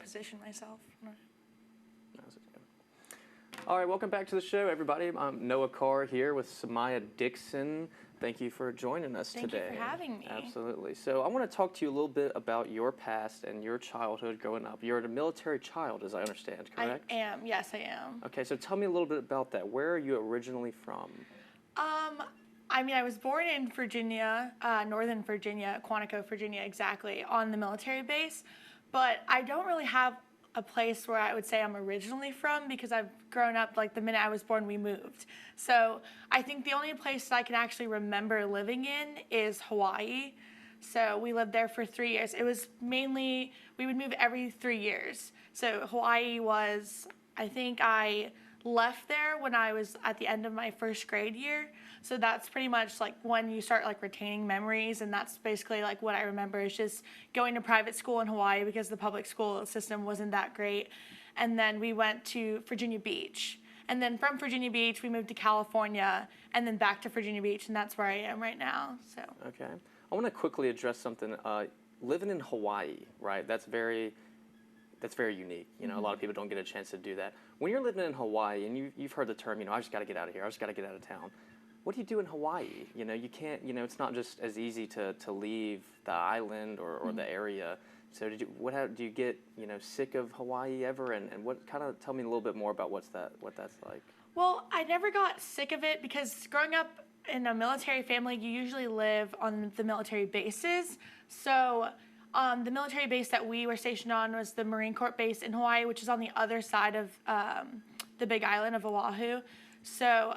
position myself. All right, welcome back to the show, everybody. I'm Noah Carr here with Simya Dixon. Thank you for joining us today. Thank you for having me. Absolutely. So I want to talk to you a little bit about your past and your childhood growing up. You're a military child, as I understand, correct? I am. Yes, I am. Okay, so tell me a little bit about that. Where are you originally from? I mean, I was born in Virginia, Northern Virginia, Quantico, Virginia, exactly, on the military base. But I don't really have a place where I would say I'm originally from because I've grown up, like the minute I was born, we moved. So I think the only place that I can actually remember living in is Hawaii. So we lived there for 3 years. It was mainly, we would move every 3 years. So Hawaii was, I think I left there when I was at the end of my first grade year. So that's pretty much like when you start like retaining memories, and that's basically like what I remember is just going to private school in Hawaii because the public school system wasn't that great. And then we went to Virginia Beach. And then from Virginia Beach, we moved to California and then back to Virginia Beach, and that's where I am right now. So okay. I want to quickly address something. Living in Hawaii, right? That's very unique. You know, a lot of people don't get a chance to do that. When you're living in Hawaii and you've heard the term, I just got to get out of here. I just got to get out of town. What do you do in Hawaii? You can't, it's not just as easy to leave the island or the area. So do you get, sick of Hawaii ever? And what tell me a little bit more about what that's like. Well, I never got sick of it because growing up in a military family, you usually live on the military bases. So the military base that we were stationed on was the Marine Corps base in Hawaii, which is on the other side of the big island of Oahu. So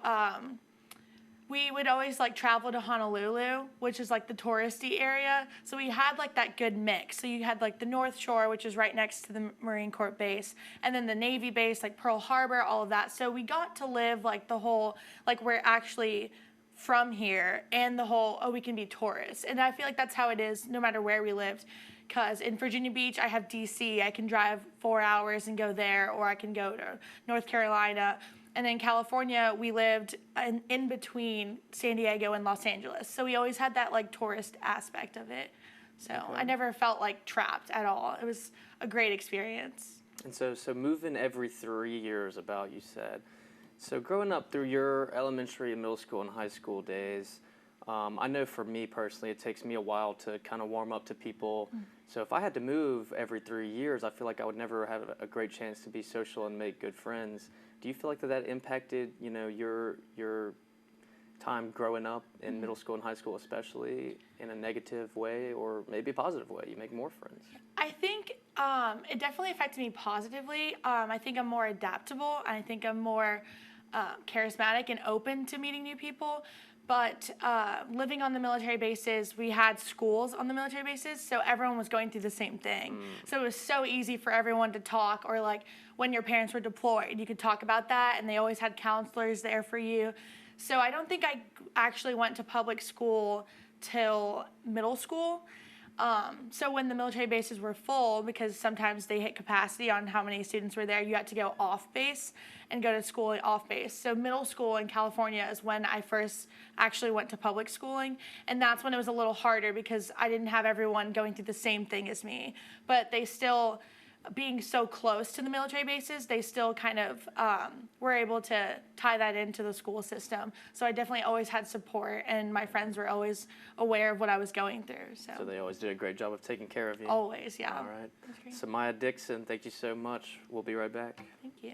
we would always like travel to Honolulu, which is like the touristy area. So we had like that good mix. So you had like the North Shore, which is right next to the Marine Corps base, and then the Navy base, like Pearl Harbor, all of that. So we got to live like the whole, like we're actually from here, and the whole, we can be tourists. And I feel like that's how it is no matter where we lived. Because in Virginia Beach, I have DC. I can drive 4 hours and go there, or I can go to North Carolina. And in California, we lived in between San Diego and Los Angeles. So we always had that like tourist aspect of it. So okay. I never felt like trapped at all. It was a great experience. And so moving every 3 years, about you said. So growing up through your elementary, middle school, and high school days, I know for me personally, it takes me a while to kind of warm up to people. So if I had to move every 3 years, I feel like I would never have a great chance to be social and make good friends. Do you feel like that impacted, your time growing up in middle school and high school, especially in a negative way or maybe a positive way? You make more friends. I think it definitely affected me positively. I think I'm more adaptable. I think I'm more charismatic and open to meeting new people. But living on the military bases, we had schools on the military bases, so everyone was going through the same thing. So it was so easy for everyone to talk, or like when your parents were deployed, you could talk about that, and they always had counselors there for you. So I don't think I actually went to public school till middle school. So when the military bases were full, because sometimes they hit capacity on how many students were there, you had to go off base and go to school off base. So middle school in California is when I first actually went to public schooling, and that's when it was a little harder because I didn't have everyone going through the same thing as me. But they still, being so close to the military bases, they still kind of were able to tie that into the school system. So I definitely always had support, and my friends were always aware of what I was going through. So they always did a great job of taking care of you. Always, yeah. All right. Simya Dixon, thank you so much. We'll be right back. Thank you.